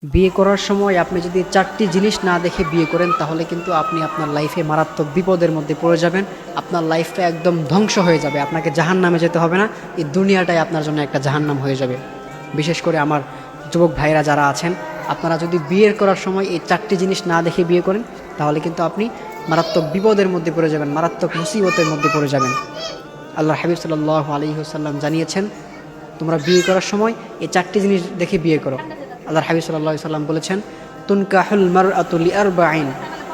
বিয়ে করার সময় আপনি যদি 4টি জিনিস না দেখে বিয়ে করেন তাহলে কিন্তু আপনি আপনার লাইফে মারাত্মক বিপদের মধ্যে পড়ে যাবেন। আপনার লাইফটা একদম ধ্বংস হয়ে যাবে। আপনাকে জাহান্নামে যেতে হবে না, এই দুনিয়াটাই আপনার জন্য একটা জাহান্নাম হয়ে যাবে। বিশেষ করে আমার যুবক ভাইরা যারা আছেন, আপনারা যদি বিয়ের করার সময় এই 4টি জিনিস না দেখে বিয়ে করেন তাহলে কিন্তু আপনি মারাত্মক বিপদের মধ্যে পড়ে যাবেন, মারাত্মক মুসিবতের মধ্যে পড়ে যাবেন। আল্লাহ হাবিব সাল্লাল্লাহু আলাইহি ওয়াসাল্লাম জানিয়েছেন, তোমরা বিয়ে করার সময় এই 4টি জিনিস দেখে বিয়ে করো। আল্লাহর হাবিব সাল্লাল্লাহু আলাইহি ওয়াসাল্লাম বলেছেন, তুনকাহুল মারআতু লিআরবাঈন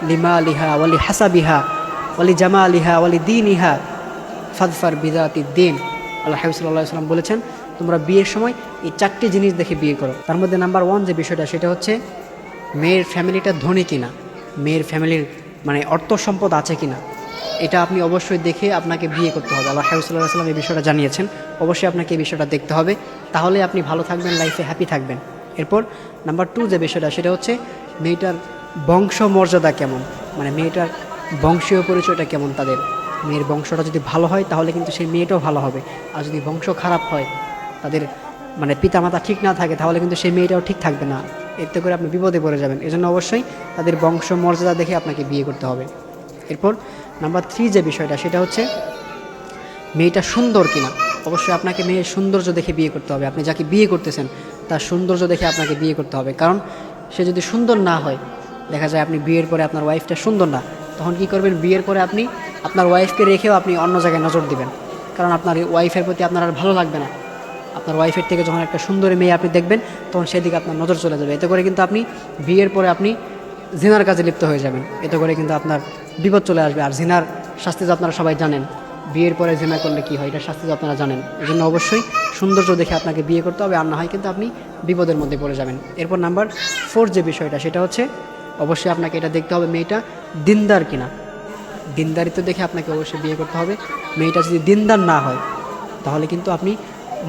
লিমালিহা ওয়া লিহাসাবিহা ওয়া লিজামালিহা ওয়া লিদীনিহা ফাযফার বিযাতিদ দ্বীন। আল্লাহর হাবিব সাল্লাল্লাহু আলাইহি ওয়াসাল্লাম বলেছেন, তোমরা বিয়ের সময় এই 4টি জিনিস দেখে বিয়ে করো। তার মধ্যে নাম্বার 1 যে বিষয়টা, সেটা হচ্ছে মেয়ের ফ্যামিলিটা ধনী কিনা, মেয়ের ফ্যামিলির মানে অর্থ সম্পদ আছে কিনা, এটা আপনি অবশ্যই দেখে আপনাকে বিয়ে করতে হবে। আল্লাহ হাবিব সাল্লাল্লাহু আলাইহি ওয়াসাল্লাম এই বিষয়টা জানিয়েছেন, অবশ্যই আপনাকে এই বিষয়টা দেখতে হবে, তাহলে আপনি ভালো থাকবেন, লাইফে হ্যাপি থাকবেন। এরপর নাম্বার 2 যে বিষয়টা, সেটা হচ্ছে মেয়েটার বংশ মর্যাদা কেমন, মানে মেয়েটার বংশীয় পরিচয়টা কেমন। তাদের মেয়ের বংশটা যদি ভালো হয় তাহলে কিন্তু সেই মেয়েটাও ভালো হবে, আর যদি বংশ খারাপ হয়, তাদের মানে পিতামাতা ঠিক না থাকে, তাহলে কিন্তু সেই মেয়েটাও ঠিক থাকবে না, এতে করে আপনি বিপদে পড়ে যাবেন। এজন্য অবশ্যই তাদের বংশ মর্যাদা দেখে আপনাকে বিয়ে করতে হবে। এরপর নাম্বার 3 যে বিষয়টা, সেটা হচ্ছে মেয়েটা সুন্দর কিনা। অবশ্যই আপনাকে মেয়ের সৌন্দর্য দেখে বিয়ে করতে হবে। আপনি যাকে বিয়ে করতেছেন তার সৌন্দর্য দেখে আপনাকে বিয়ে করতে হবে, কারণ সে যদি সুন্দর না হয়, দেখা যায় আপনি বিয়ের পরে আপনার ওয়াইফটা সুন্দর না, তখন কি করবেন, বিয়ের পরে আপনি আপনার ওয়াইফকে রেখেও আপনি অন্য জায়গায় নজর দিবেন, কারণ আপনার ওয়াইফের প্রতি আপনার আর ভালো লাগবে না। আপনার ওয়াইফের থেকে যখন একটা সুন্দরী মেয়ে আপনি দেখবেন, তখন সেদিকে আপনার নজর চলে যাবে। এতে করে কিন্তু আপনি বিয়ের পরে আপনি জিনার কাজে লিপ্ত হয়ে যাবেন, এতে করে কিন্তু আপনার বিপদ চলে আসবে। আর জিনার শাস্তি তো আপনারা সবাই জানেন, বিয়ের পরে জিনা করলে কী হয়, এটার শাস্তি তো আপনারা জানেন। এই জন্য অবশ্যই সৌন্দর্য দেখে আপনাকে বিয়ে করতে হবে, আর না হয় কিন্তু আপনি বিপদের মধ্যে পড়ে যাবেন। এরপর নাম্বার 4 যে বিষয়টা, সেটা হচ্ছে অবশ্যই আপনাকে এটা দেখতে হবে মেয়েটা দিনদার কিনা। দিনদারিত্ব দেখে আপনাকে অবশ্যই বিয়ে করতে হবে। মেয়েটা যদি দিনদার না হয় তাহলে কিন্তু আপনি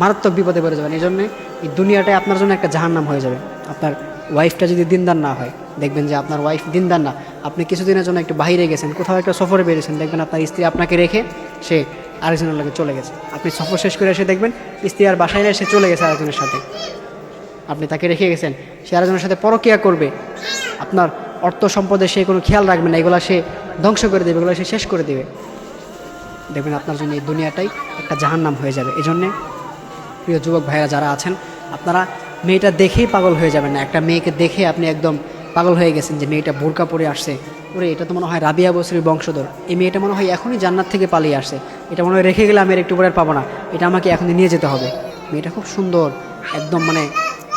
মারাত্মক বিপদে পড়ে যাবেন। এই জন্যে এই দুনিয়াটাই আপনার জন্য একটা জাহান্নাম হয়ে যাবে। আপনার ওয়াইফটা যদি দিনদার না হয়, দেখবেন যে আপনার ওয়াইফ দিনদার না, আপনি কিছুদিনের জন্য একটু বাইরে গেছেন, কোথাও একটা সফরে বেরিয়েছেন, দেখবেন আপনার স্ত্রী আপনাকে রেখে সে আরেকজনের লাগে চলে গেছে। আপনি সফর শেষ করে এসে দেখবেন স্ত্রী আর বাসায় নেই, সে চলে গেছে আরেকজনের সাথে। আপনি তাকে রেখে গেছেন, সে আরেকজনের সাথে পরকীয়া করবে। আপনার অর্থ সম্পদে সে কোনো খেয়াল রাখবে না, এগুলো সে ধ্বংস করে দেবে, এগুলো সে শেষ করে দেবে। দেখবেন আপনার জন্য এই দুনিয়াটাই একটা জাহান্নাম হয়ে যাবে। এই জন্যে প্রিয় যুবক ভাইরা যারা আছেন, আপনারা মেয়েটা দেখেই পাগল হয়ে যাবেন না। একটা মেয়েকে দেখে আপনি একদম পাগল হয়ে গেছেন যে মেয়েটা বোরকা পরে আসছে, ওরে এটা তো মনে হয় রাবিয়া বসরির বংশধর, এই মেয়েটা মনে হয় এখনই জান্নাত থেকে পালিয়ে আসছে, এটা মনে হয় রেখে গেলে আমি একটু পরে আর পাবো না, এটা আমাকে এখনই নিয়ে যেতে হবে। মেয়েটা খুব সুন্দর, একদম মানে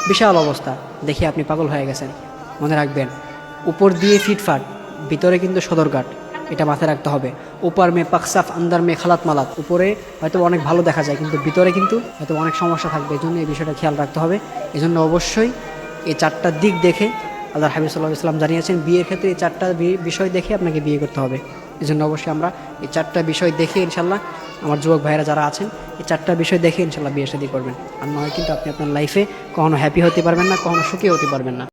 বিশাল অবস্থা, দেখে আপনি পাগল হয়ে গেছেন। মনে রাখবেন, উপর দিয়ে ফিটফাট, ভিতরে কিন্তু সদরঘাট, এটা মাথায় রাখতে হবে। উপর মে পাকসাফ আন্দার মে খালাত মালাত, উপরে হয়তো অনেক ভালো দেখা যায় কিন্তু ভিতরে কিন্তু হয়তো অনেক সমস্যা থাকবে। এই জন্য এই বিষয়টা খেয়াল রাখতে হবে। এই জন্য অবশ্যই এই 4টা দিক দেখে আল্লাহ হাবিব সাল্লাল্লাহু আলাইহি ওয়াসাল্লাম জানিয়েছেন, বিয়ের ক্ষেত্রে এই 4টা বিষয় দেখে আপনাকে বিয়ে করতে হবে। এই জন্য অবশ্যই আমরা এই 4টা বিষয় দেখে ইনশাল্লাহ, আমার যুবক ভাইয়েরা যারা আছেন, এই 4টা বিষয় দেখে ইনশাল্লাহ বিয়ে শাদী করবেন। আর নয় কিন্তু আপনি আপনার লাইফে কখনো হ্যাপি হতে পারবেন না, কখনো সুখী হতে পারবেন না।